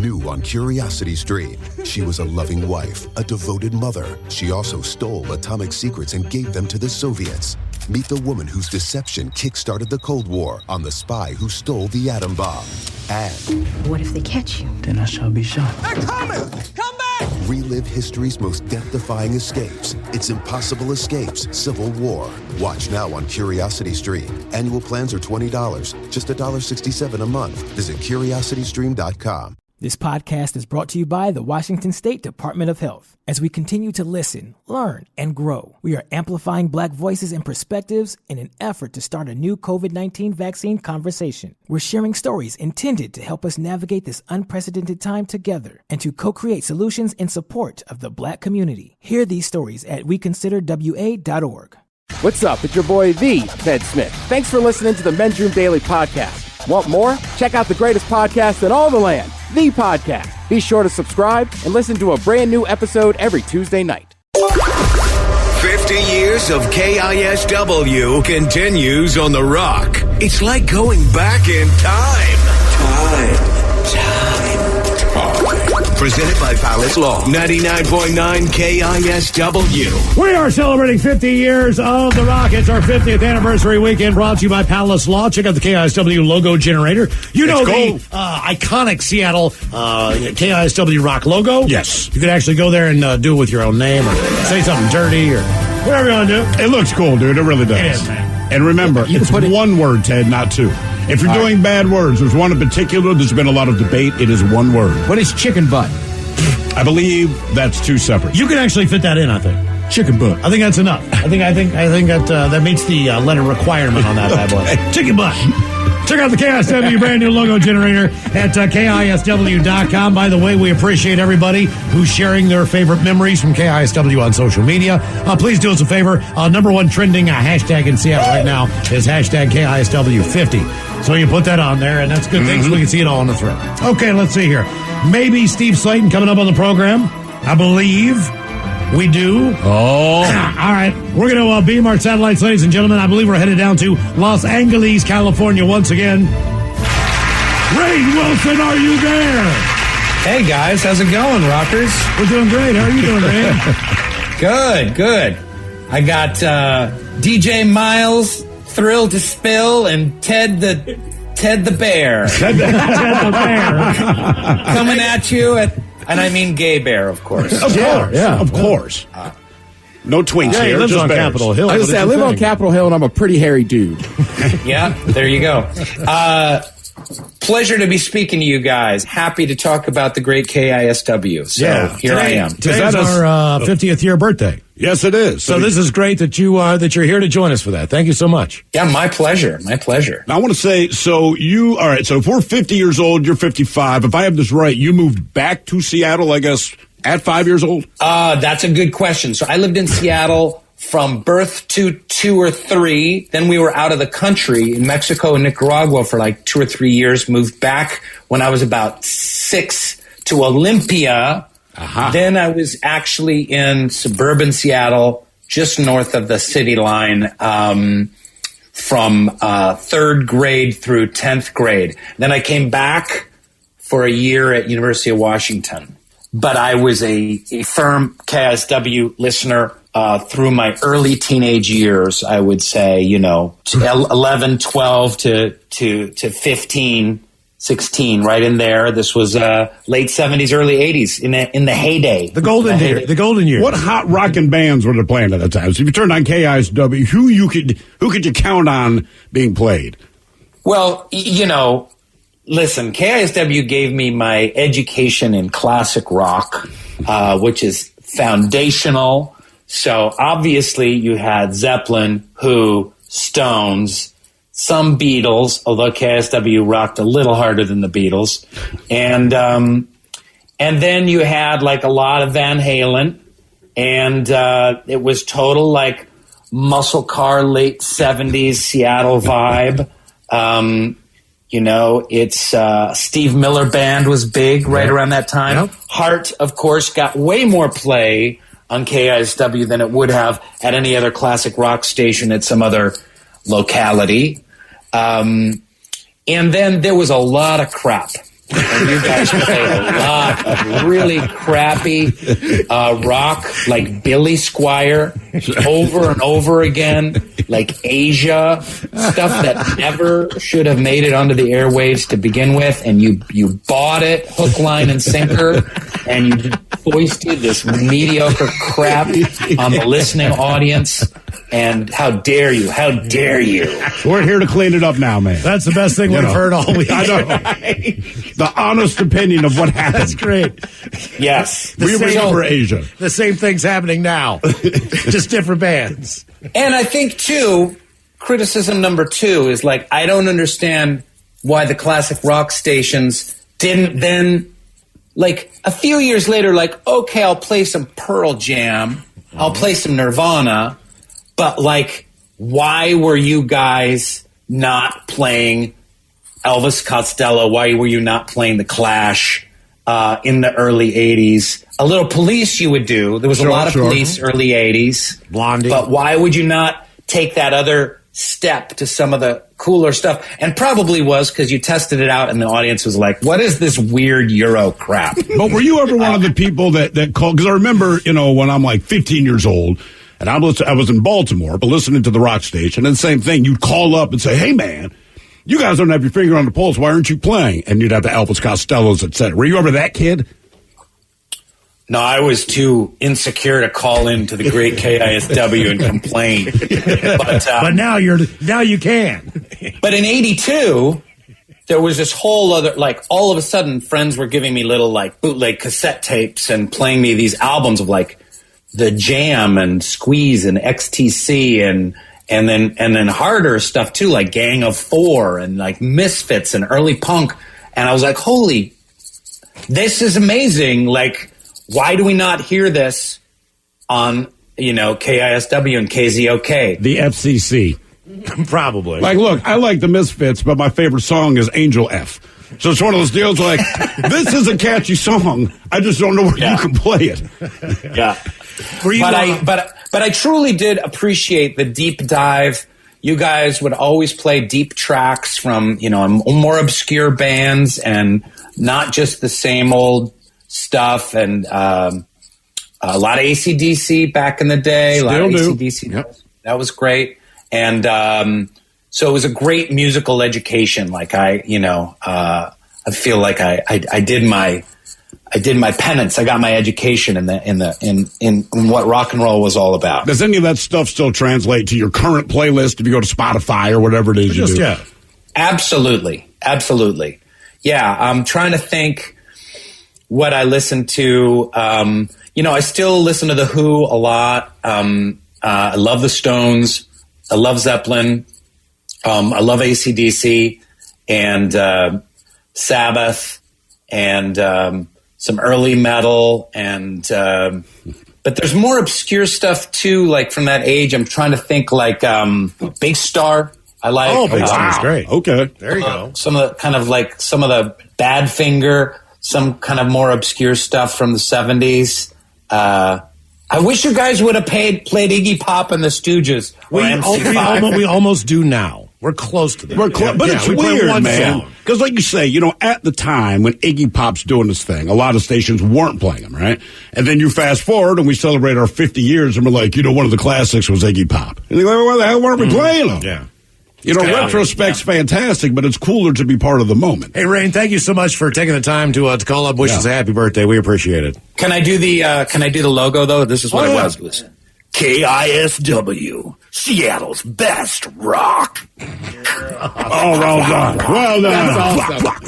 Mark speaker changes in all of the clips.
Speaker 1: New on Curiosity Stream. She was a loving wife, a devoted mother. She also stole atomic secrets and gave them to the Soviets. Meet the woman whose deception kick-started the Cold War on the spy who stole the atom bomb. And
Speaker 2: what if they catch you?
Speaker 3: Then I shall be shot.
Speaker 4: They're coming! Come back!
Speaker 1: relive history's most death-defying escapes. It's Impossible Escapes, Civil War. Watch now on Curiosity Stream. Annual plans are $20, just $1.67 a month. Visit curiositystream.com.
Speaker 5: This podcast is brought to you by the Washington State Department of Health. As we continue to listen, learn, and grow, we are amplifying Black voices and perspectives in an effort to start a new COVID-19 vaccine conversation. We're sharing stories intended to help us navigate this unprecedented time together and to co-create solutions in support of the Black community. Hear these stories at weconsiderwa.org.
Speaker 6: What's up? It's your boy, The Ted Smith. Thanks for listening to the Men's Room Daily Podcast. Want more? Check out the greatest podcast in all the land, The Podcast. Be sure to subscribe and listen to a brand new episode every Tuesday night.
Speaker 7: 50 years of KISW continues on The Rock. It's like going back in time. Presented by Palace Law, 99.9 KISW.
Speaker 8: We are celebrating 50 years of The Rock. It's our 50th anniversary weekend, brought to you by Palace Law. Check out the KISW logo generator. You know the iconic Seattle KISW Rock logo?
Speaker 9: Yes.
Speaker 8: You could actually go there and do it with your own name or say something dirty or whatever you want to do.
Speaker 9: It looks cool, dude. It really does.
Speaker 8: It is, man.
Speaker 9: And remember, it's one word, Ted, not two. If you're doing bad words, there's one in particular, there's been a lot of debate. It is one word.
Speaker 8: What is chicken butt?
Speaker 9: I believe that's two separate.
Speaker 8: You can actually fit that in, I think. Chicken butt. I think that's enough. I think that meets the letter requirement on that bad boy. Chicken butt. Check out the KISW brand new logo generator at KISW.com. By the way, we appreciate everybody who's sharing their favorite memories from KISW on social media. Please do us a favor. Number one trending hashtag in Seattle right now is hashtag KISW50. So you put that on there, and that's good thing so we can see it all on the thread. Okay, let's see here. Maybe Steve Slayton coming up on the program. I believe we do.
Speaker 9: Oh.
Speaker 8: All right. We're going to beam our satellites, ladies and gentlemen. I believe we're headed down to Los Angeles, California once again. Ray Wilson, are you there?
Speaker 10: Hey, guys. How's it going, rockers?
Speaker 8: We're doing great. How are you doing, man?
Speaker 10: Good. I got DJ Miles, Thrill to Spill, and Ted the Bear.
Speaker 8: Ted the Bear.
Speaker 10: Coming at you and I mean Gay Bear, of course.
Speaker 9: Of course. No twinks here.
Speaker 8: He lives
Speaker 9: just
Speaker 8: on
Speaker 9: bears.
Speaker 8: Capitol Hill.
Speaker 6: I live on Capitol Hill, and I'm a pretty hairy dude.
Speaker 10: Yeah, there you go. Pleasure to be speaking to you guys. Happy to talk about the great KISW. So here I am.
Speaker 8: Today's our 50th year birthday.
Speaker 9: Yes, it is.
Speaker 8: So this is great that you're here to join us for that. Thank you so much.
Speaker 10: Yeah, my pleasure. Now,
Speaker 9: I want to say, so if we're 50 years old, you're 55. If I have this right, you moved back to Seattle, I guess, at 5 years old?
Speaker 10: That's a good question. So I lived in Seattle from birth to 2 or 3. Then we were out of the country in Mexico and Nicaragua for like 2 or 3 years. Moved back when I was about 6 to Olympia. Then I was actually in suburban Seattle, just north of the city line, from 3rd grade through 10th grade. Then I came back for a year at University of Washington. But I was a firm KISW listener through my early teenage years, I would say, 11, 12 to 15. 16, right in there. This was late 70s, early 80s, in the heyday.
Speaker 8: The golden years.
Speaker 9: What hot rockin' bands were they playing at that time? So if you turned on KISW, who could you count on being played?
Speaker 10: Well, listen, KISW gave me my education in classic rock, which is foundational. So obviously you had Zeppelin, Who, Stones, some Beatles, although KISW rocked a little harder than the Beatles. And then you had like a lot of Van Halen, and it was total like muscle car late 70s Seattle vibe. It's Steve Miller Band was big right around that time. Yep. Heart, of course, got way more play on KISW than it would have at any other classic rock station at some other locality. And then there was a lot of crap And you guys play a lot of really crappy rock, like Billy Squier, over and over again, like Asia, stuff that never should have made it onto the airwaves to begin with, and you bought it hook, line, and sinker, and you foisted this mediocre crap on the listening audience. And how dare you? How dare you?
Speaker 9: We're here to clean it up now, man.
Speaker 8: That's the best thing we've heard all week.
Speaker 9: I know. The honest opinion of what happened.
Speaker 8: That's great.
Speaker 10: Yes.
Speaker 9: We remember Asia.
Speaker 8: The same thing's happening now. Just different bands.
Speaker 10: And I think, too, criticism number 2 is like, I don't understand why the classic rock stations didn't then, like, a few years later, like, okay, I'll play some Pearl Jam. I'll play some Nirvana. But, like, why were you guys not playing Elvis Costello? Why were you not playing The Clash in the early 80s? A little Police you would do. There was a lot of Police early 80s.
Speaker 8: Blondie.
Speaker 10: But why would you not take that other step to some of the cooler stuff? And probably was because you tested it out and the audience was like, what is this weird Euro crap?
Speaker 9: But were you ever one of the people that called? Because I remember, when I'm like 15 years old, and I was in Baltimore, but listening to the rock station, and the same thing, you'd call up and say, hey, man, you guys don't have your finger on the pulse. Why aren't you playing? And you'd have the Elvis Costellos, et cetera. Were you ever that kid?
Speaker 10: No, I was too insecure to call into the great KISW and complain.
Speaker 8: But now you can.
Speaker 10: But in 82, there was this whole other, like, all of a sudden, friends were giving me little, like, bootleg cassette tapes and playing me these albums of, like, The Jam and Squeeze and XTC and then harder stuff too, like Gang of Four and like Misfits and early punk. And I was like, holy, this is amazing. Like, why do we not hear this on, KISW and KZOK?
Speaker 9: The FCC.
Speaker 8: Probably.
Speaker 9: Like, look, I like the Misfits, but my favorite song is Angel F. So it's one of those deals like, this is a catchy song. I just don't know where you can play it.
Speaker 10: Yeah. But I truly did appreciate the deep dive. You guys would always play deep tracks from, more obscure bands and not just the same old stuff. And a lot of AC/DC back in the day.
Speaker 9: Still
Speaker 10: a lot of
Speaker 9: do.
Speaker 10: AC/DC.
Speaker 9: Yep.
Speaker 10: That was great. And so it was a great musical education. Like I feel like I did my penance. I got my education in what rock and roll was all about.
Speaker 9: Does any of that stuff still translate to your current playlist if you go to Spotify or whatever it is you do?
Speaker 8: Yeah.
Speaker 10: Absolutely. Yeah, I'm trying to think what I listen to. I still listen to The Who a lot. I love the Stones. I love Zeppelin. I love AC/DC and Sabbath and some early metal but there's more obscure stuff too, like from that age. I'm trying to think like Big Star. I like.
Speaker 8: Oh, Big Star's great.
Speaker 9: Okay.
Speaker 8: There you go.
Speaker 10: Some of the Badfinger, some kind of more obscure stuff from the 70s. I wish you guys would have played Iggy Pop and the Stooges.
Speaker 8: We almost do now. We're close to that.
Speaker 9: But it's weird, man. Because like you say, at the time when Iggy Pop's doing this thing, a lot of stations weren't playing him, right? And then you fast forward and we celebrate our 50 years and we're like, one of the classics was Iggy Pop. And you're like, why the hell weren't we playing him?
Speaker 8: Yeah.
Speaker 9: Retrospect's fantastic, but it's cooler to be part of the moment.
Speaker 8: Hey, Rain, thank you so much for taking the time to call up, wish us a happy birthday. We appreciate it.
Speaker 10: Can I do the logo though? This is what it was. It was KISW, Seattle's best rock.
Speaker 9: Oh, well done. Well done.
Speaker 8: Rock.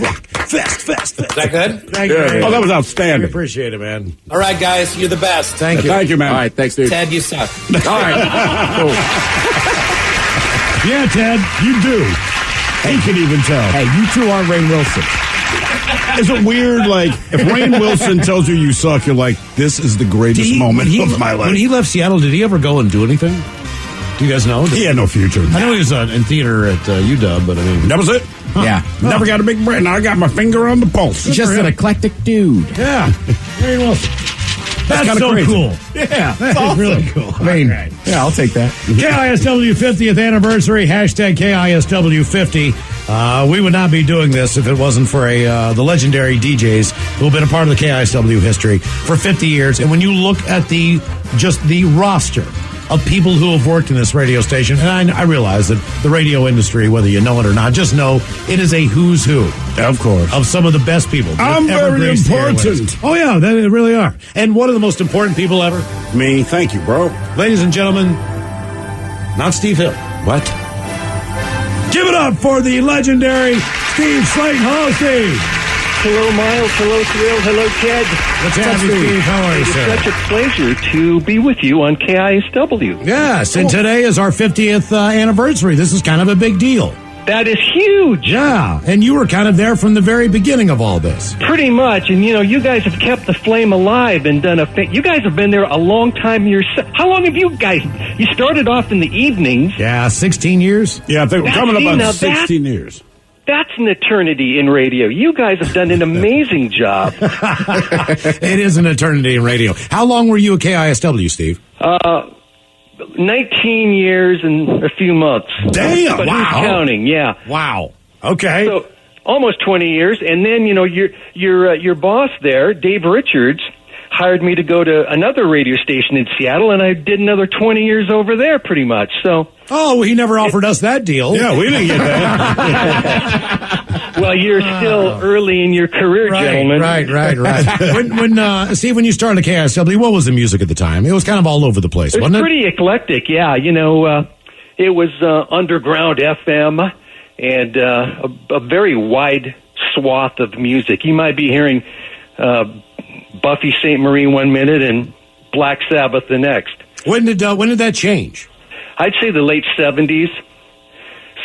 Speaker 8: Fest.
Speaker 10: Is that good?
Speaker 8: Thank you, Rain.
Speaker 9: Oh, that was
Speaker 8: We
Speaker 9: outstanding.
Speaker 8: appreciate it, man.
Speaker 10: All right, guys, you're the best.
Speaker 8: Thank you.
Speaker 9: Thank you, man.
Speaker 6: All right, thanks, dude.
Speaker 10: Ted, you suck.
Speaker 6: All right. Cool.
Speaker 8: Yeah, Ted, you do. He can even tell.
Speaker 6: Hey, you two aren't Rainn Wilson.
Speaker 9: Is it weird, like, if Rainn Wilson tells you suck, you're like, this is the greatest moment of my life?
Speaker 8: When he left Seattle, did he ever go and do anything? Do you guys know?
Speaker 9: He had no future.
Speaker 8: I know he was in theater at UW, but I mean...
Speaker 9: That was it?
Speaker 6: Huh. Yeah.
Speaker 9: Never got a big brain. Now I got my finger on the pulse.
Speaker 6: He's just an eclectic dude.
Speaker 8: Yeah. Rainn Wilson. That's so
Speaker 9: crazy.
Speaker 8: cool. Yeah. That's awesome. Really cool.
Speaker 6: I mean, yeah, I'll take that.
Speaker 8: KISW 50th anniversary, hashtag KISW 50. We would not be doing this if it wasn't for the legendary DJs who have been a part of the KISW history for 50 years. And when you look at the roster of people who have worked in this radio station, and I realize that the radio industry, whether you know it or not, just know it is a who's who.
Speaker 9: Of course.
Speaker 8: Of some of the best people.
Speaker 9: I'm very important.
Speaker 8: Oh, yeah, they really are. And one of the most important people ever.
Speaker 9: Me. Thank you, bro.
Speaker 8: Ladies and gentlemen, not Steve Hill.
Speaker 9: What?
Speaker 8: Give it up for the legendary Steve Slayton. Hello, Steve.
Speaker 2: Hello, Miles. Hello, Thrill. Hello, Ted.
Speaker 8: What's happening, Steve? How are you, sir?
Speaker 2: It's such a pleasure to be with you on KISW.
Speaker 8: Yes, and today is our 50th anniversary. This is kind of a big deal.
Speaker 2: That is huge.
Speaker 8: Yeah, and you were kind of there from the very beginning of all this.
Speaker 2: Pretty much. And, you guys have kept the flame alive and done you guys have been there a long time yourself. How long have you guys? You started off in the evenings.
Speaker 8: Yeah, 16 years.
Speaker 9: Yeah, I think we're coming up on 16 years.
Speaker 2: That's an eternity in radio. You guys have done an amazing job.
Speaker 8: It is an eternity in radio. How long were you at KISW, Steve?
Speaker 2: 19 years and a few months.
Speaker 8: Damn!
Speaker 2: But
Speaker 8: wow.
Speaker 2: who's counting? Yeah.
Speaker 8: Wow. Okay.
Speaker 2: So almost 20 years, and then your boss there, Dave Richards, hired me to go to another radio station in Seattle, and I did another 20 years over there, pretty much. So.
Speaker 8: Oh, he never offered us that deal.
Speaker 9: Yeah, we didn't get that.
Speaker 2: Well, you're still early in your career, gentlemen.
Speaker 8: Right. When Steve, when you started at KISW, what was the music at the time? It was kind of all over the place, wasn't it?
Speaker 2: It was pretty eclectic, yeah. It was underground FM and a very wide swath of music. You might be hearing Buffy St. Marie one minute and Black Sabbath the next.
Speaker 8: When did that change?
Speaker 2: I'd say the late 70s.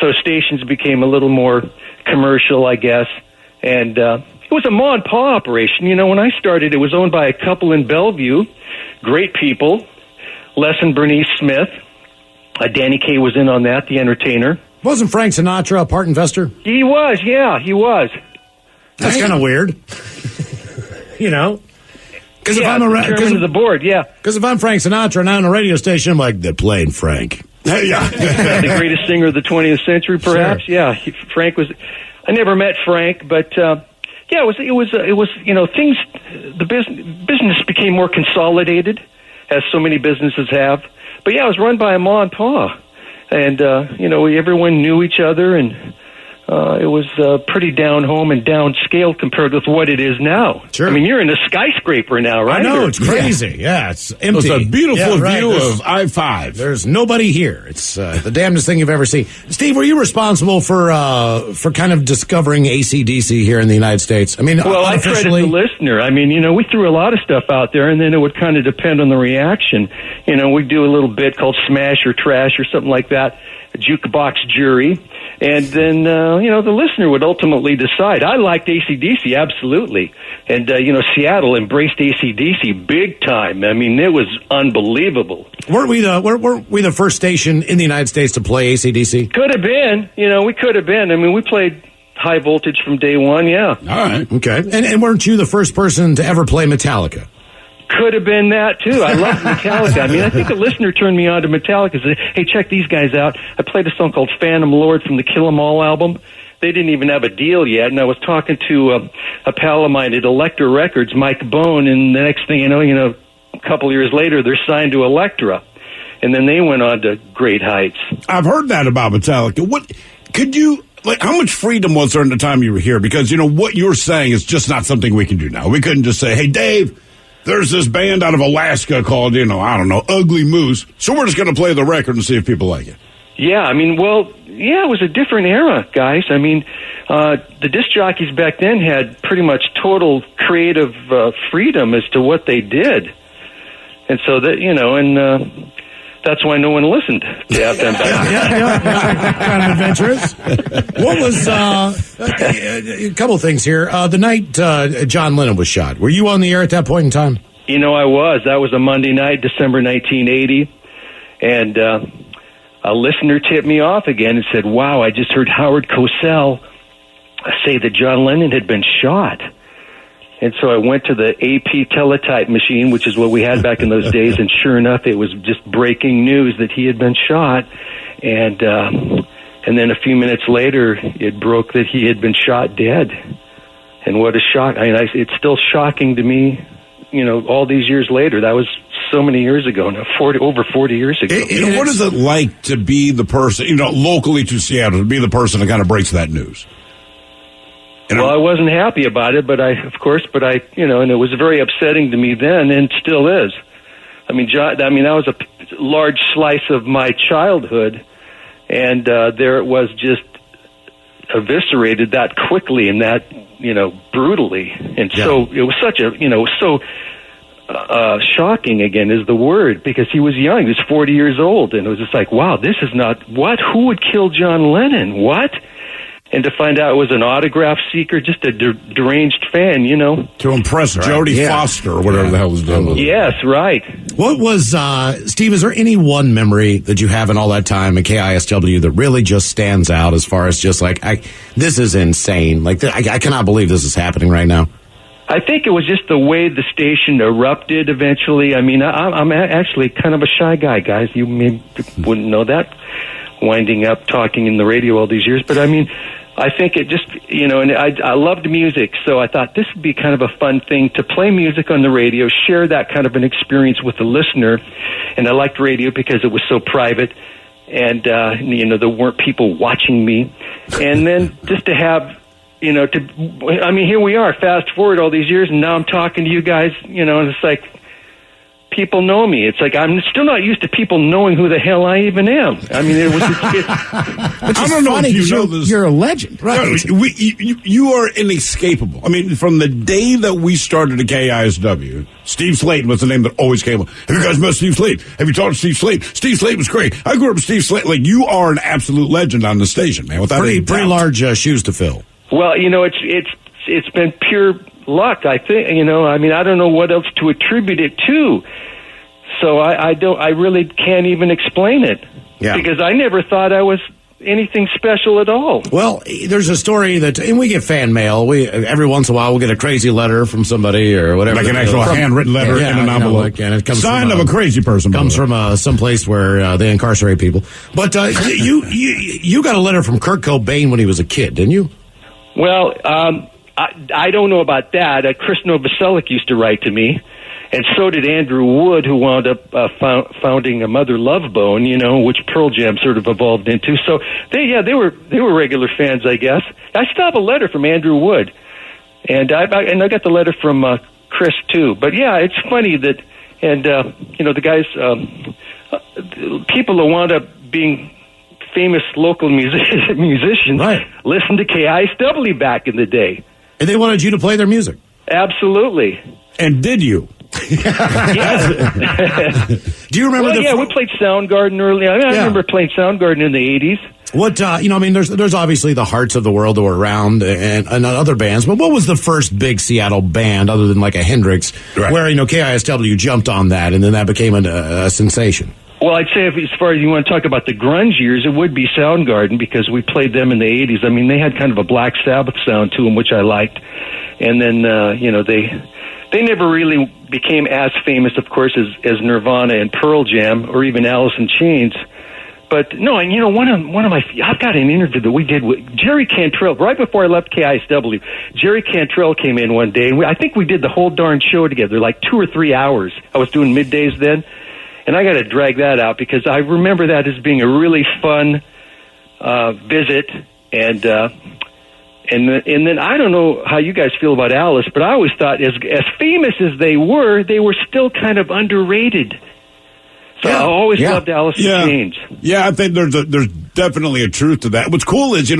Speaker 2: So stations became a little more commercial, I guess. And it was a ma and pa operation. When I started, it was owned by a couple in Bellevue. Great people. Les and Bernice Smith. Danny Kaye was in on that, the entertainer.
Speaker 8: Wasn't Frank Sinatra a part investor?
Speaker 2: He was, yeah, he was.
Speaker 8: That's kind of weird. Because
Speaker 2: if I'm chairman of the board, yeah.
Speaker 8: Because if I'm Frank Sinatra and I'm on a radio station, I'm like, they're playing Frank.
Speaker 9: Yeah.
Speaker 2: The greatest singer of the 20th century, perhaps. Sure. Yeah, Frank was. I never met Frank, but yeah, it was. Things. The business became more consolidated, as so many businesses have. But yeah, it was run by a ma and pa, and everyone knew each other, and it was pretty down home and downscale compared with what it is now.
Speaker 8: Sure.
Speaker 2: I mean, you're in a skyscraper now, right?
Speaker 8: I know, it's crazy. Yeah, it's empty.
Speaker 9: It's a beautiful view of I-5.
Speaker 8: There's nobody here. It's the damnedest thing you've ever seen. Steve, were you responsible for kind of discovering AC/DC here in the United States? I mean,
Speaker 2: well, I credit the listener. I mean, we threw a lot of stuff out there, and then it would kind of depend on the reaction. We'd do a little bit called Smash or Trash or something like that, a jukebox jury. And then, the listener would ultimately decide. I liked AC/DC, absolutely. And, Seattle embraced AC/DC big time. I mean, it was unbelievable.
Speaker 8: Weren't we the first station in the United States to play AC/DC?
Speaker 2: Could have been. We could have been. I mean, we played high voltage from day one, yeah.
Speaker 9: All right.
Speaker 8: Okay. And weren't you the first person to ever play Metallica?
Speaker 2: Could have been that, too. I love Metallica. I mean, I think a listener turned me on to Metallica and said, hey, check these guys out. I played a song called Phantom Lord from the Kill 'Em All album. They didn't even have a deal yet, and I was talking to a pal of mine at Elektra Records, Mike Bone, and the next thing you know, a couple of years later, they're signed to Elektra. And then they went on to great heights.
Speaker 9: I've heard that about Metallica. What could you... how much freedom was there in the time you were here? Because, what you're saying is just not something we can do now. We couldn't just say, hey, Dave... There's this band out of Alaska called, Ugly Moose. So we're just going to play the record and see if people like it.
Speaker 2: Yeah, I mean, it was a different era, guys. I mean, the disc jockeys back then had pretty much total creative freedom as to what they did. And so that, that's why no one listened to FM back then.
Speaker 8: Yeah, kind of adventurous. What was, a couple things here. The night John Lennon was shot, were you on the air at that point in time?
Speaker 2: I was. That was a Monday night, December 1980. And a listener tipped me off again and said, wow, I just heard Howard Cosell say that John Lennon had been shot. And so I went to the AP teletype machine, which is what we had back in those days, and sure enough, it was just breaking news that he had been shot. And, And then a few minutes later, it broke that he had been shot dead. And what a shock. I mean, it's still shocking to me, all these years later. That was so many years ago now, over 40 years ago.
Speaker 9: What is it like to be the person, locally to Seattle, to be the person that kind of breaks that news?
Speaker 2: Well, I wasn't happy about it, and it was very upsetting to me then, and still is. I mean, that was a large slice of my childhood, and there it was, just eviscerated that quickly and that, brutally. And so it was such shocking, again, is the word, because he was young. He was 40 years old, and it was just like, wow, this is not, what? Who would kill John Lennon? What? And to find out it was an autograph seeker, just a deranged fan,
Speaker 9: To impress Jodie Foster or whatever the hell was doing with it.
Speaker 2: Yes, right.
Speaker 8: What was, Steve, is there any one memory that you have in all that time at KISW that really just stands out as far as just like, this is insane. Like, I cannot believe this is happening right now.
Speaker 2: I think it was just the way the station erupted eventually. I mean, I'm actually kind of a shy guy, guys. You maybe wouldn't know that, winding up talking in the radio all these years. But I mean, I think it just, and I loved music, so I thought this would be kind of a fun thing to play music on the radio, share that kind of an experience with the listener. And I liked radio because it was so private, and, there weren't people watching me. And then just to have, here we are, fast forward all these years, and now I'm talking to you guys, and it's like, people know me. It's like I'm still not used to people knowing who the hell I even am. I mean, it was.
Speaker 8: I don't know if you know this. You're a legend, right?
Speaker 9: You are inescapable. I mean, from the day that we started at KISW, Steve Slayton was the name that always came up. Have you guys met Steve Slayton? Have you talked to Steve Slayton? Steve Slayton was great. I grew up with Steve Slayton. Like, you are an absolute legend on the station, man. Without
Speaker 8: pretty large shoes to fill.
Speaker 2: Well, it's been pure luck, I think. I don't know what else to attribute it to. So I really can't even explain it. Yeah. Because I never thought I was anything special at all.
Speaker 8: Well, there's a story and we get fan mail. Every once in a while we'll get a crazy letter from somebody or whatever.
Speaker 9: Like an actual handwritten letter in an envelope.
Speaker 8: And it comes
Speaker 9: signed of a crazy person.
Speaker 8: Comes from someplace where they incarcerate people. But you got a letter from Kurt Cobain when he was a kid, didn't you?
Speaker 2: Well, I don't know about that. Chris Novoselic used to write to me, and so did Andrew Wood, who wound up founding a Mother Love Bone, which Pearl Jam sort of evolved into. So they were regular fans, I guess. I still have a letter from Andrew Wood, and I got the letter from Chris too. But yeah, it's funny that, and the guys, people who wound up being famous local musicians, right, listened to KISW back in the day.
Speaker 8: And they wanted you to play their music.
Speaker 2: Absolutely.
Speaker 9: And did you?
Speaker 2: Yes.
Speaker 8: Do you remember?
Speaker 2: We played Soundgarden early. I remember playing Soundgarden in the 80s.
Speaker 8: What there's obviously the Hearts of the World that were around and other bands, but what was the first big Seattle band other than like a Hendrix, where KISW jumped on that and then that became a sensation?
Speaker 2: Well, I'd say as far as you want to talk about the grunge years, it would be Soundgarden, because we played them in the 80s. I mean, they had kind of a Black Sabbath sound to them, which I liked. And then, they never really became as famous, of course, as Nirvana and Pearl Jam or even Alice in Chains. But no, and one of my, I've got an interview that we did with Jerry Cantrell right before I left KISW. Jerry Cantrell came in one day, and I think we did the whole darn show together, like 2 or 3 hours. I was doing middays then. And I got to drag that out because I remember that as being a really fun visit. And then I don't know how you guys feel about Alice, but I always thought as famous as they were still kind of underrated. So I always loved Alice in Chains.
Speaker 9: Yeah, I think there's definitely a truth to that. What's cool is,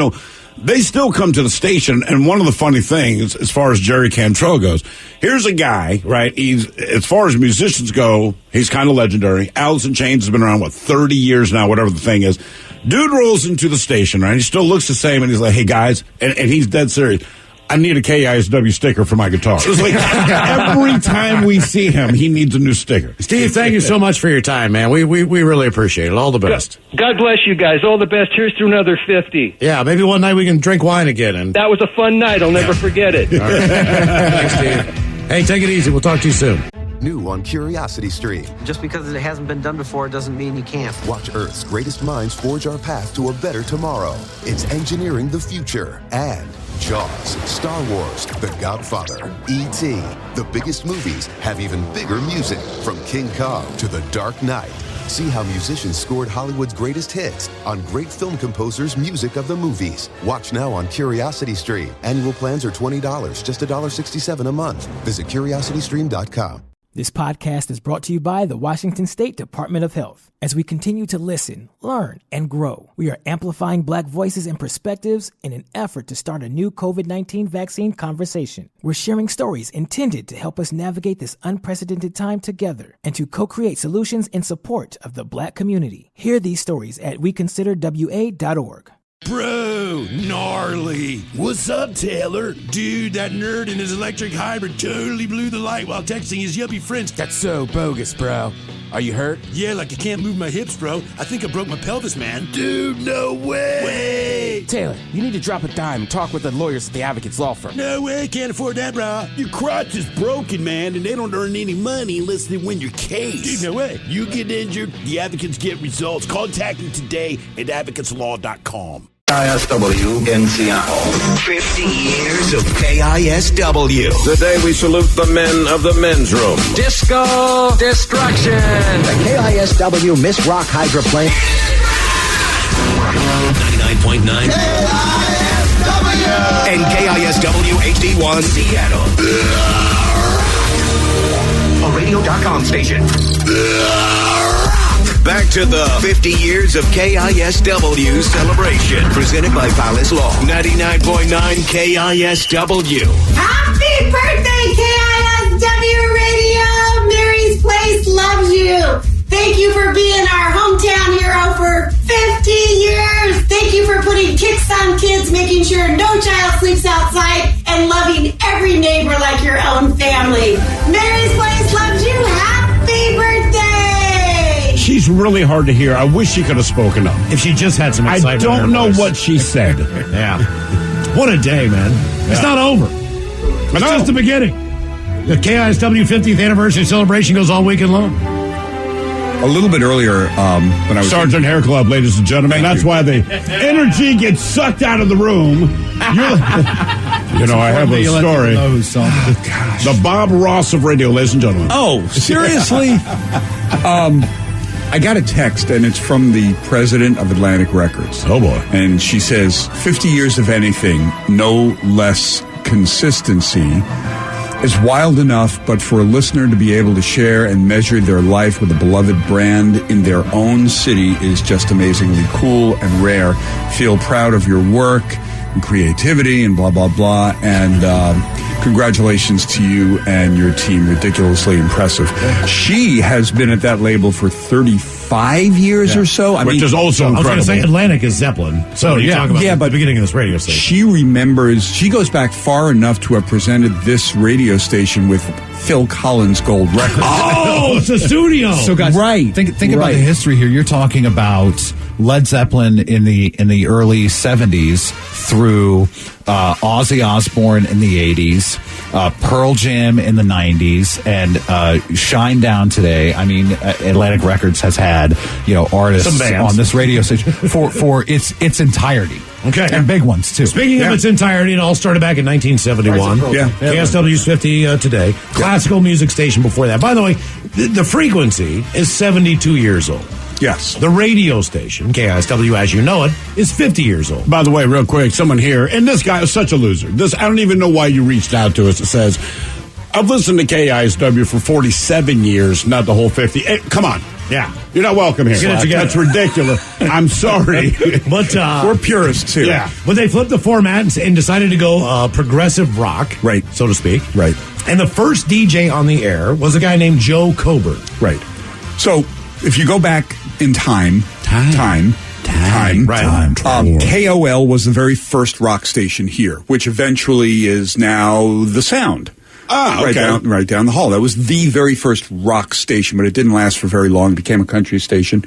Speaker 9: they still come to the station, and one of the funny things, as far as Jerry Cantrell goes, here's a guy, right? He's, as far as musicians go, he's kind of legendary. Alice in Chains has been around, 30 years now, whatever the thing is. Dude rolls into the station, right? He still looks the same, and he's like, hey, guys, and he's dead serious. I need a KISW sticker for my guitar. It's like every time we see him, he needs a new sticker.
Speaker 8: Steve, thank you so much for your time, man. We really appreciate it. All the best.
Speaker 2: God bless you guys. All the best. Here's to another 50.
Speaker 8: Yeah, maybe one night we can drink wine again. And
Speaker 2: that was a fun night. I'll never forget it.
Speaker 8: All right. Thanks, Steve. Hey, take it easy. We'll talk to you soon.
Speaker 1: new on Curiosity Stream.
Speaker 3: Just because it hasn't been done before doesn't mean you can't.
Speaker 1: Watch Earth's greatest minds forge our path to a better tomorrow. It's engineering the future. And Jaws, Star Wars, The Godfather, E.T. The biggest movies have even bigger music. From King Kong to The Dark Knight. See how musicians scored Hollywood's greatest hits on great film composers' music of the movies. Watch now on Curiosity Stream. Annual plans are $20, just $1.67 a month. Visit curiositystream.com.
Speaker 5: This podcast is brought to you by the Washington State Department of Health. As we continue to listen, learn, and grow, we are amplifying Black voices and perspectives in an effort to start a new COVID-19 vaccine conversation. We're sharing stories intended to help us navigate this unprecedented time together and to co-create solutions in support of the Black community. Hear these stories at weconsiderwa.org.
Speaker 11: Bro, gnarly. What's up, Taylor? Dude, that nerd in his electric hybrid totally blew the light while texting his yuppie friends.
Speaker 6: That's so bogus, bro. Are you hurt?
Speaker 11: Yeah, like I can't move my hips, bro. I think I broke my pelvis, man. Dude, no way.
Speaker 6: Taylor, you need to drop a dime and talk with the lawyers at the Advocates Law Firm.
Speaker 11: No way, can't afford that, bro.
Speaker 12: Your crotch is broken, man, and they don't earn any money unless they win your case.
Speaker 11: Dude, no way.
Speaker 12: You get injured, the advocates get results. Contact them today at advocateslaw.com.
Speaker 7: KISW in Seattle. 50 years of KISW.
Speaker 13: Today we salute the men of the men's room.
Speaker 14: Disco Destruction.
Speaker 15: The KISW Miss Rock Hydroplane.
Speaker 7: 99.9 KISW. And KISW HD1 Seattle. A radio.com station. Back to the 50 years of KISW celebration. Presented by Palace Law. 99.9 KISW.
Speaker 16: Happy birthday, KISW Radio! Mary's Place loves you. Thank you for being our hometown hero for 50 years. Thank you for putting kicks on kids, making sure no child sleeps outside, and loving every neighbor like your own family. Mary's Place loves you. Happy birthday!
Speaker 9: She's really hard to hear. I wish she could have spoken up.
Speaker 8: If she just had some excitement.
Speaker 9: I don't know what she said.
Speaker 8: Yeah. What a day, man. Yeah. It's not over. It's just the beginning. The KISW 50th anniversary celebration goes all weekend long.
Speaker 17: A little bit earlier, when I was...
Speaker 9: Sergeant Hair Club, ladies and gentlemen. That's why the energy gets sucked out of the room. You know, I have a story. The Bob Ross of radio, ladies and gentlemen.
Speaker 17: Oh, seriously? I got a text, and it's from the president of Atlantic Records.
Speaker 9: Oh, boy.
Speaker 17: And she says, 50 years of anything, no less consistency, is wild enough, but for a listener to be able to share and measure their life with a beloved brand in their own city is just amazingly cool and rare. Feel proud of your work and creativity and blah, blah, blah. And congratulations to you and your team. Ridiculously impressive. She has been at that label for 35 years or so.
Speaker 9: Which is also incredible.
Speaker 8: I was going to say Atlantic is Zeppelin. So you talk about the beginning of this radio station.
Speaker 17: She remembers, she goes back far enough to have presented this radio station with Phil Collins' gold record.
Speaker 8: Oh, it's a studio.
Speaker 18: So guys, think about the history here. You're talking about Led Zeppelin in the early 70s through Ozzy Osbourne in the 80s, Pearl Jam in the 90s, and Shine Down today. I mean, Atlantic Records has had artists on this radio station for its entirety.
Speaker 8: Okay.
Speaker 18: And big ones, too.
Speaker 8: Speaking of its entirety, it all started back in 1971. KSW's 50 today. Classical music station before that. By the way, the frequency is 72 years old.
Speaker 9: Yes.
Speaker 8: The radio station, KISW as you know it, is 50 years old.
Speaker 9: By the way, real quick, someone here, and this guy is such a loser. I don't even know why you reached out to us. It says, I've listened to KISW for 47 years, not the whole 50. Hey, come on.
Speaker 8: Yeah.
Speaker 9: You're not welcome here. That's ridiculous. I'm sorry.
Speaker 8: But
Speaker 9: we're purists here.
Speaker 8: Yeah. But they flipped the format and decided to go progressive rock,
Speaker 17: right,
Speaker 8: so to speak.
Speaker 17: Right.
Speaker 8: And the first DJ on the air was a guy named Joe Coburn.
Speaker 17: Right. So if you go back in time. KOL was the very first rock station here, which eventually is now The Sound.
Speaker 9: Ah, okay.
Speaker 17: Right down the hall. That was the very first rock station, but it didn't last for very long. It became a country station.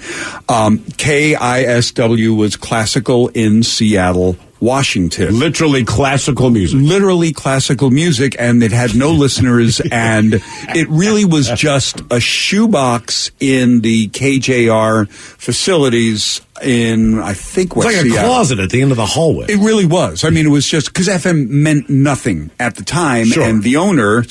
Speaker 17: KISW was classical in Seattle Washington.
Speaker 9: Literally classical music.
Speaker 17: Literally classical music, and it had no listeners, and it really was just a shoebox in the KJR facilities in, I think, West
Speaker 8: Seattle. It's like a closet at the end of the hallway.
Speaker 17: It really was. I mean, it was just because FM meant nothing at the time, and the owner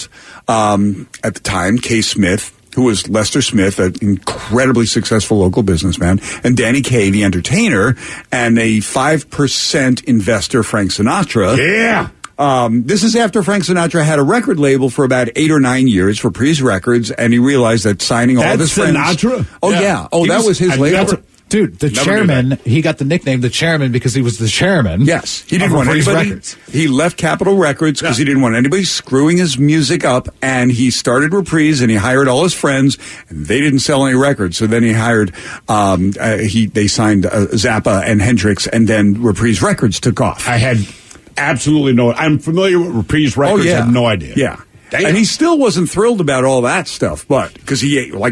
Speaker 17: at the time, Kay Smith, who was Lester Smith, an incredibly successful local businessman, and Danny Kaye, the entertainer, and a 5% investor, Frank Sinatra.
Speaker 9: Yeah.
Speaker 17: This is after Frank Sinatra had a record label for about 8 or 9 years for Reprise Records, and he realized that signing all of his friends.
Speaker 9: Sinatra?
Speaker 17: Oh, yeah. Oh, that was his label.
Speaker 18: Dude, the chairman, he got the nickname the chairman because he was the chairman.
Speaker 17: Yes. He didn't want anybody.
Speaker 18: Records.
Speaker 17: He left Capitol Records because he didn't want anybody screwing his music up, and he started Reprise, and he hired all his friends, and they didn't sell any records. So then he hired, they signed Zappa and Hendrix, and then Reprise Records took off.
Speaker 9: I had absolutely I'm familiar with Reprise Records. I had no idea.
Speaker 17: Yeah.
Speaker 9: Damn.
Speaker 17: And he still wasn't thrilled about all that stuff, but because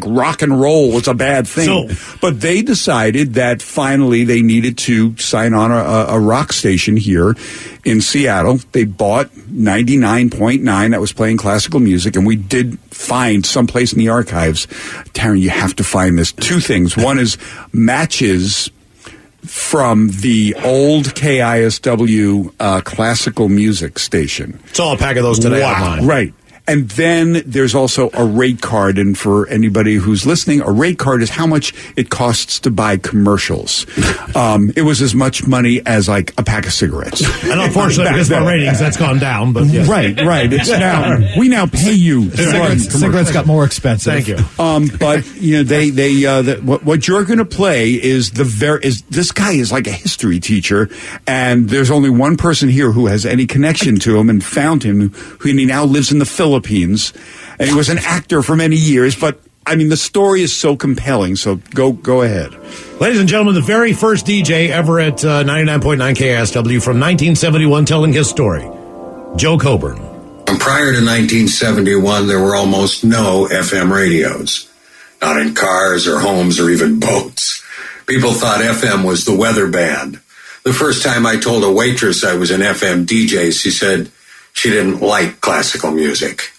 Speaker 17: rock and roll was a bad thing. But they decided that finally they needed to sign on a rock station here in Seattle. They bought 99.9 that was playing classical music, and we did find someplace in the archives. Taryn, you have to find this. 2 things. One is matches from the old KISW classical music station.
Speaker 8: Saw a pack of those today online.
Speaker 17: Right. And then there's also a rate card. And for anybody who's listening, a rate card is how much it costs to buy commercials. It was as much money as like a pack of cigarettes.
Speaker 8: And unfortunately, because of our ratings, that's gone down. But yes.
Speaker 17: Right. It's now, we now pay you.
Speaker 18: Cigarettes got more expensive.
Speaker 8: Thank you.
Speaker 17: But what you're going to play is this guy is like a history teacher, and there's only one person here who has any connection to him and found him, who he now lives in the Philippines, and he was an actor for many years. But I mean, the story is so compelling. So go ahead,
Speaker 8: ladies and gentlemen. The very first DJ ever at 99.9 KISW from 1971, telling his story, Joe Coburn.
Speaker 19: And prior to 1971, there were almost no FM radios, not in cars or homes or even boats. People thought FM was the weather band. The first time I told a waitress I was an FM DJ, she said she didn't like classical music.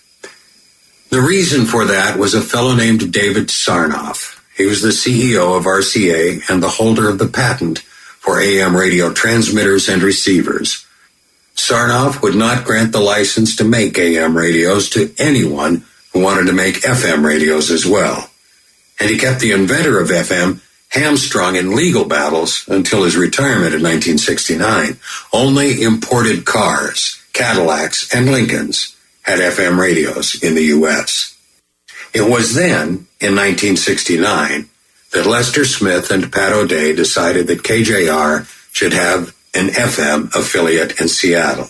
Speaker 19: The reason for that was a fellow named David Sarnoff. He was the CEO of RCA and the holder of the patent for AM radio transmitters and receivers. Sarnoff would not grant the license to make AM radios to anyone who wanted to make FM radios as well. And he kept the inventor of FM hamstrung in legal battles until his retirement in 1969. Only imported cars, Cadillacs, and Lincolns had FM radios in the U.S. It was then, in 1969, that Lester Smith and Pat O'Day decided that KJR should have an FM affiliate in Seattle.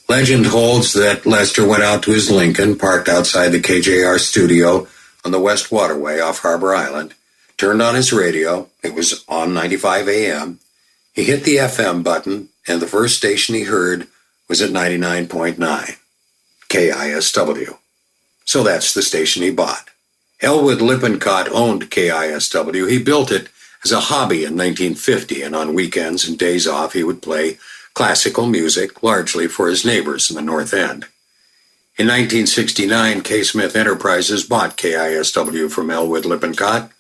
Speaker 19: Legend holds that Lester went out to his Lincoln, parked outside the KJR studio on the West Waterway off Harbor Island, turned on his radio. It was on 95 AM. He hit the FM button, and the first station he heard was at 99.9, KISW. So that's the station he bought. Elwood Lippincott owned KISW. He built it as a hobby in 1950, and on weekends and days off, he would play classical music, largely for his neighbors in the North End. In 1969, K. Smith Enterprises bought KISW from Elwood Lippincott,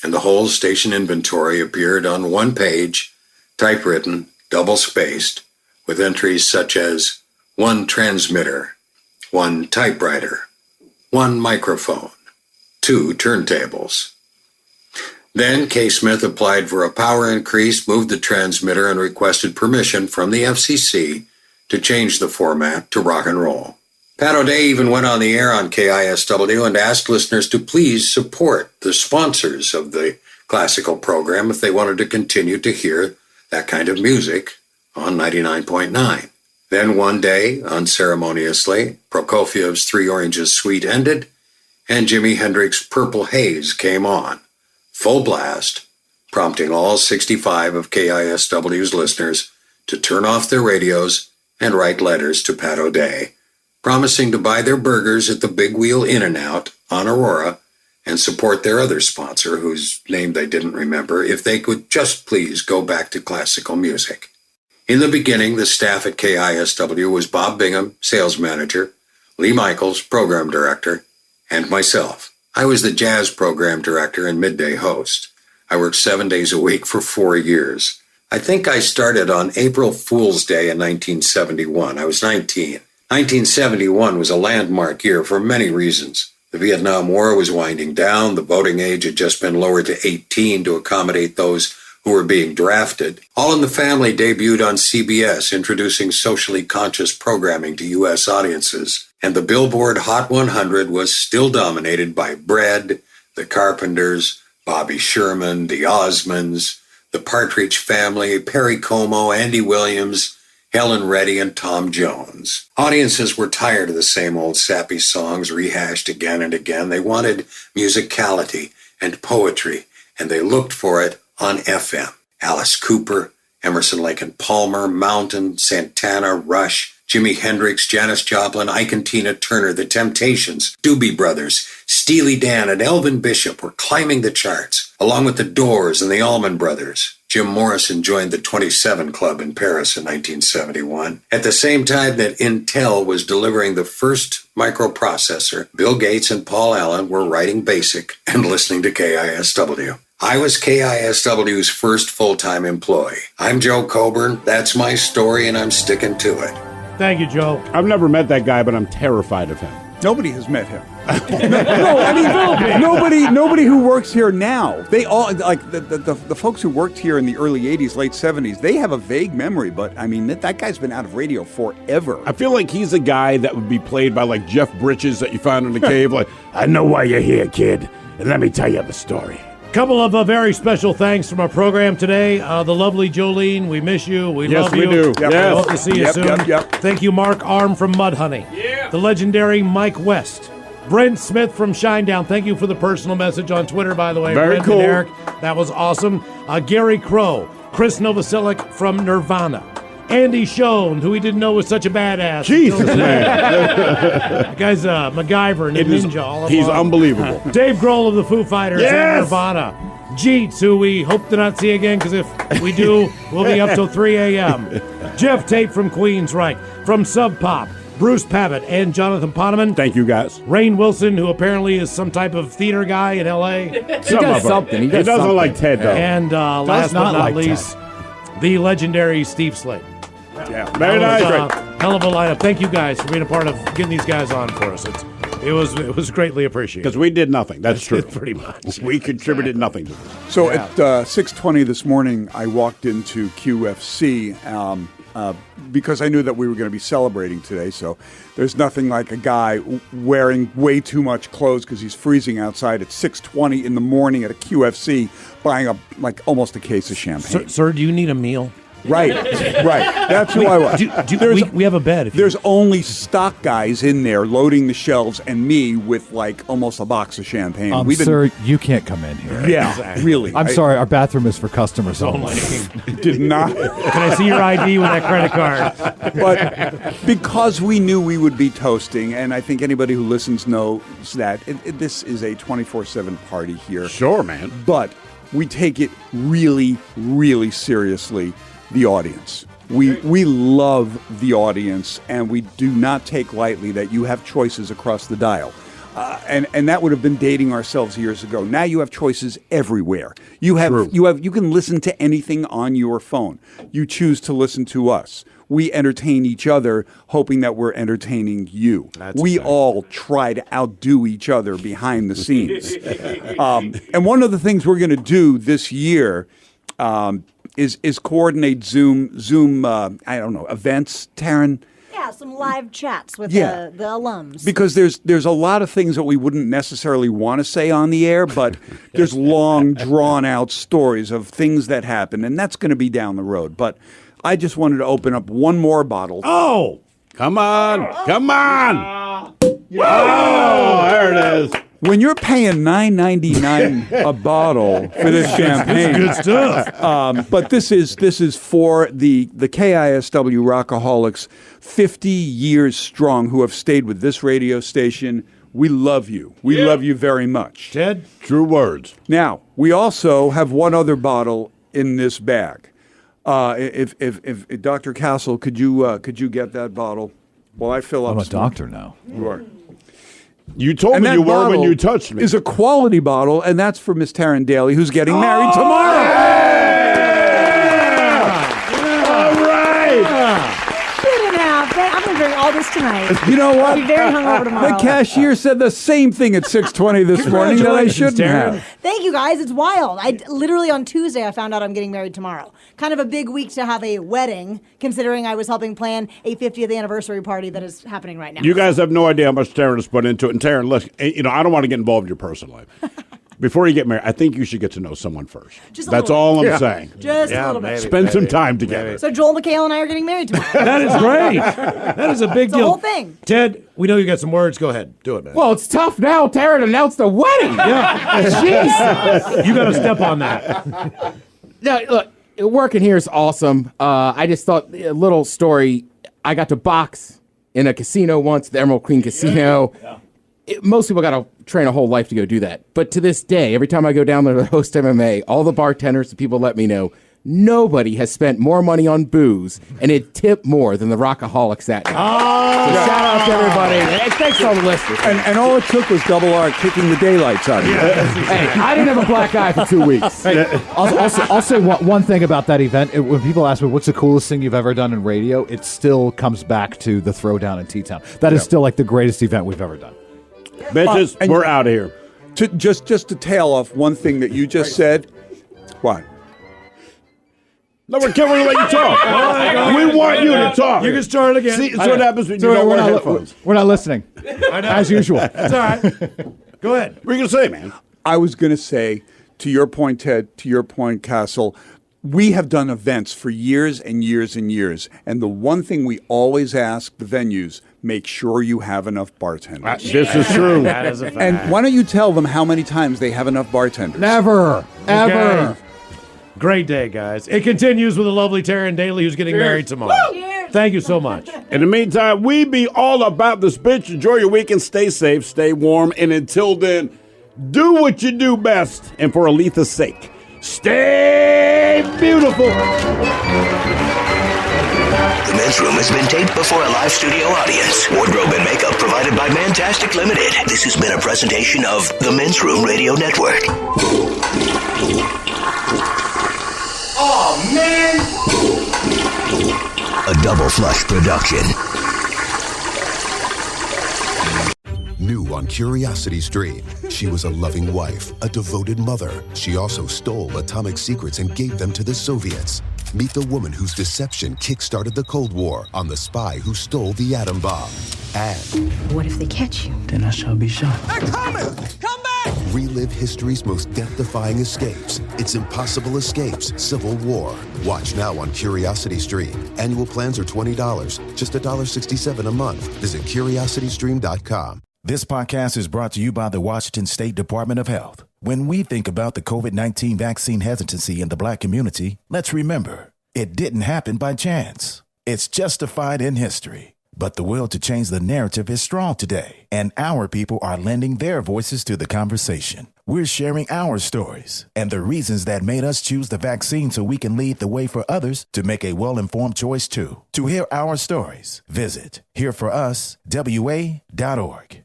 Speaker 19: and the whole station inventory appeared on one page, typewritten, double-spaced, with entries such as 1 transmitter, 1 typewriter, 1 microphone, 2 turntables. Then K. Smith applied for a power increase, moved the transmitter, and requested permission from the FCC to change the format to rock and roll. Pat O'Day even went on the air on KISW and asked listeners to please support the sponsors of the classical program if they wanted to continue to hear that kind of music on 99.9. Then one day, unceremoniously, Prokofiev's Three Oranges Suite ended, and Jimi Hendrix's Purple Haze came on, full blast, prompting all 65 of KISW's listeners to turn off their radios and write letters to Pat O'Day, promising to buy their burgers at the Big Wheel In-N-Out on Aurora and support their other sponsor, whose name they didn't remember, if they could just please go back to classical music. In the beginning, the staff at KISW was Bob Bingham, sales manager, Lee Michaels, program director, and myself. I was the jazz program director and midday host. I worked 7 days a week for 4 years. I think I started on April Fool's Day in 1971. I was 19. 1971 was a landmark year for many reasons. The Vietnam War was winding down. The voting age had just been lowered to 18 to accommodate those who were being drafted. All in the Family debuted on CBS, introducing socially conscious programming to U.S. audiences. And the Billboard Hot 100 was still dominated by Bread, The Carpenters, Bobby Sherman, The Osmonds, The Partridge Family, Perry Como, Andy Williams, Helen Reddy, and Tom Jones. Audiences were tired of the same old sappy songs rehashed again and again. They wanted musicality and poetry, and they looked for it on FM. Alice Cooper, Emerson, Lake and Palmer, Mountain, Santana, Rush, Jimi Hendrix, Janis Joplin, Ike and Tina Turner, The Temptations, Doobie Brothers, Steely Dan, and Elvin Bishop were climbing the charts, along with the Doors and the Allman Brothers. Jim Morrison joined the 27 Club in Paris in 1971. At the same time that Intel was delivering the first microprocessor, Bill Gates and Paul Allen were writing BASIC and listening to KISW. I was KISW's first full-time employee. I'm Joe Coburn. That's my story, and I'm sticking to it.
Speaker 8: Thank you, Joe.
Speaker 9: I've never met that guy, but I'm terrified of him.
Speaker 17: Nobody has met him. No, I mean, nobody who works here now. They all, like the folks who worked here in the early 80s, late 70s, they have a vague memory, but I mean, that guy's been out of radio forever.
Speaker 9: I feel like he's a guy that would be played by like Jeff Bridges that you found in the cave. Like, I know why you're here, kid, and let me tell you the story.
Speaker 8: Couple of very special thanks from our program today. The lovely Jolene, we miss you. We love you.
Speaker 9: Yes, we do.
Speaker 8: Yep.
Speaker 9: Yes.
Speaker 8: Hope to see you soon.
Speaker 17: Yep.
Speaker 8: Thank you, Mark Arm from Mudhoney.
Speaker 9: Yeah.
Speaker 8: The legendary Mike West. Brent Smith from Shinedown. Thank you for the personal message on Twitter, by the way.
Speaker 9: Very
Speaker 8: Brent
Speaker 9: cool.
Speaker 8: and Eric, that was awesome. Gary Crow. Chris Novoselic from Nirvana. Andy Schoen, who we didn't know was such a badass.
Speaker 9: Jesus, man.
Speaker 8: That guy's MacGyver and a ninja all along.
Speaker 9: He's unbelievable.
Speaker 8: Dave Grohl of the Foo Fighters and
Speaker 9: Yes!
Speaker 8: Nirvana. Jeets, who we hope to not see again, because if we do, we'll be up till 3 a.m. Jeff Tate from Queensryche. From Sub Pop, Bruce Pavitt and Jonathan Poneman.
Speaker 9: Thank you, guys.
Speaker 8: Rainn Wilson, who apparently is some type of theater guy in L.A.
Speaker 6: He does something. He does
Speaker 9: doesn't
Speaker 6: something.
Speaker 9: like Ted, though.
Speaker 8: And last but not least, the legendary Steve Slade.
Speaker 9: Yeah, very nice.
Speaker 8: Hell of a lineup. Thank you guys for being a part of getting these guys on for us. It was greatly appreciated.
Speaker 9: Because we did nothing. That's true.
Speaker 8: Pretty much.
Speaker 9: We contributed nothing to this.
Speaker 17: So at 6:20 this morning, I walked into QFC because I knew that we were going to be celebrating today. So there's nothing like a guy wearing way too much clothes because he's freezing outside at 6:20 in the morning at a QFC buying almost a case of champagne.
Speaker 8: Sir, do you need a meal?
Speaker 17: Right. That's who I was.
Speaker 8: We have a bed.
Speaker 17: There's only stock guys in there loading the shelves, and me with almost a box of champagne.
Speaker 18: Sir, you can't come in here.
Speaker 17: Yeah,
Speaker 8: exactly.
Speaker 17: Really.
Speaker 18: I'm sorry. Our bathroom is for customers only.
Speaker 17: Did not.
Speaker 8: Can I see your ID with that credit card?
Speaker 17: But because we knew we would be toasting, and I think anybody who listens knows that this is a 24/7 party here.
Speaker 9: Sure, man.
Speaker 17: But we take it really, really seriously. The audience. We love the audience, and we do not take lightly that you have choices across the dial. And that would have been dating ourselves years ago. Now you have choices everywhere. You can listen to anything on your phone. You choose to listen to us. We entertain each other, hoping that we're entertaining you. We all try to outdo each other behind the scenes. And one of the things we're going to do this year is coordinate Zoom events, Taryn?
Speaker 20: Yeah, some live chats with the alums.
Speaker 17: Because there's a lot of things that we wouldn't necessarily want to say on the air, but there's long, drawn-out stories of things that happen, and that's going to be down the road. But I just wanted to open up one more bottle.
Speaker 9: Oh! Come on! Come on! Oh, there it is.
Speaker 17: When you're paying $9.99 a bottle for this champagne,
Speaker 8: good stuff.
Speaker 17: But this is for the KISW Rockaholics, 50 years strong, who have stayed with this radio station. We love you. We love you very much.
Speaker 8: Ted?
Speaker 9: True words.
Speaker 17: Now, we also have one other bottle in this bag. If Dr. Castle, could you get that bottle while I fill up?
Speaker 18: I'm a doctor now.
Speaker 17: You are.
Speaker 9: You told me you were when you touched me.
Speaker 17: Is a quality bottle, and that's for Miss Taryn Daly, who's getting married tomorrow.
Speaker 9: All right.
Speaker 20: I'm going to drink all this tonight.
Speaker 17: You know what?
Speaker 20: I'll be very hungover tomorrow.
Speaker 17: The cashier said the same thing at 6:20 this morning that I shouldn't have.
Speaker 20: Thank you, guys. It's wild. Literally on Tuesday, I found out I'm getting married tomorrow. Kind of a big week to have a wedding, considering I was helping plan a 50th anniversary party that is happening right now.
Speaker 9: You guys have no idea how much Taryn has put into it. And Taryn, look, I don't want to get involved in your personal life. Before you get married, I think you should get to know someone first. That's all I'm saying.
Speaker 20: Just a little bit.
Speaker 9: Spend some time together.
Speaker 20: So Joel McHale and I are getting married tomorrow.
Speaker 8: That is great. That is a big deal.
Speaker 20: The whole thing.
Speaker 8: Ted, we know you got some words. Go ahead. Do it, man.
Speaker 6: Well, it's tough now. Taryn announced the wedding.
Speaker 8: Yeah.
Speaker 6: Jeez.
Speaker 8: You got to step on that.
Speaker 6: No, look, working here is awesome. I just thought a little story. I got to box in a casino once, the Emerald Queen Casino. Yeah. Most people got to train a whole life to go do that. But to this day, every time I go down there to host MMA, all the bartenders, the people let me know, nobody has spent more money on booze and it tipped more than the Rockaholics that night. So shout out to everybody. Thanks to all the listeners.
Speaker 17: And all it took was Double R kicking the daylights out of you.
Speaker 6: Hey, I didn't have a black eye for 2 weeks.
Speaker 18: I'll say one thing about that event. When people ask me, what's the coolest thing you've ever done in radio, it still comes back to the throwdown in T-Town. That is still like the greatest event we've ever done.
Speaker 9: Bitches, we're out of here.
Speaker 17: Just to tail off one thing that you just said. What?
Speaker 9: No, we're going to let you talk. We want you to talk.
Speaker 8: You can start again.
Speaker 9: See, that's what happens when you don't wear headphones.
Speaker 18: We're not listening.
Speaker 8: I know.
Speaker 18: As usual.
Speaker 8: It's all right. Go ahead.
Speaker 9: What are you going to say, man?
Speaker 17: I was going to say, to your point, Ted, to your point, Castle, we have done events for years and years and years. And the one thing we always ask the venues, make sure you have enough bartenders.
Speaker 9: This is true.
Speaker 8: That is a fact.
Speaker 17: And why don't you tell them how many times they have enough bartenders?
Speaker 6: Never. Ever.
Speaker 8: Okay. Great day, guys. It continues with the lovely Taryn Daly, who's getting married tomorrow.
Speaker 20: Cheers.
Speaker 8: Thank you so much.
Speaker 9: In the meantime, we be all about this bitch. Enjoy your weekend. Stay safe. Stay warm. And until then, do what you do best. And for Aletha's sake, stay beautiful.
Speaker 7: The Men's Room has been taped before a live studio audience. Wardrobe and makeup provided by Mantastic Limited. This has been a presentation of the Men's Room Radio Network.
Speaker 16: Oh, man!
Speaker 7: A Double Flush production.
Speaker 1: New on Curiosity Stream, she was a loving wife, a devoted mother. She also stole atomic secrets and gave them to the Soviets. Meet the woman whose deception kick-started the Cold War on the spy who stole the atom bomb. And
Speaker 21: what if they catch you?
Speaker 22: Then I shall be shot.
Speaker 4: They're coming! Come back!
Speaker 1: relive history's most death-defying escapes. It's Impossible Escapes, Civil War. Watch now on Curiosity Stream. Annual plans are $20, just $1.67 a month. Visit CuriosityStream.com.
Speaker 23: This podcast is brought to you by the Washington State Department of Health. When we think about the COVID-19 vaccine hesitancy in the Black community, let's remember, it didn't happen by chance. It's justified in history. But the will to change the narrative is strong today, and our people are lending their voices to the conversation. We're sharing our stories and the reasons that made us choose the vaccine so we can lead the way for others to make a well-informed choice too. To hear our stories, visit hereforuswa.org.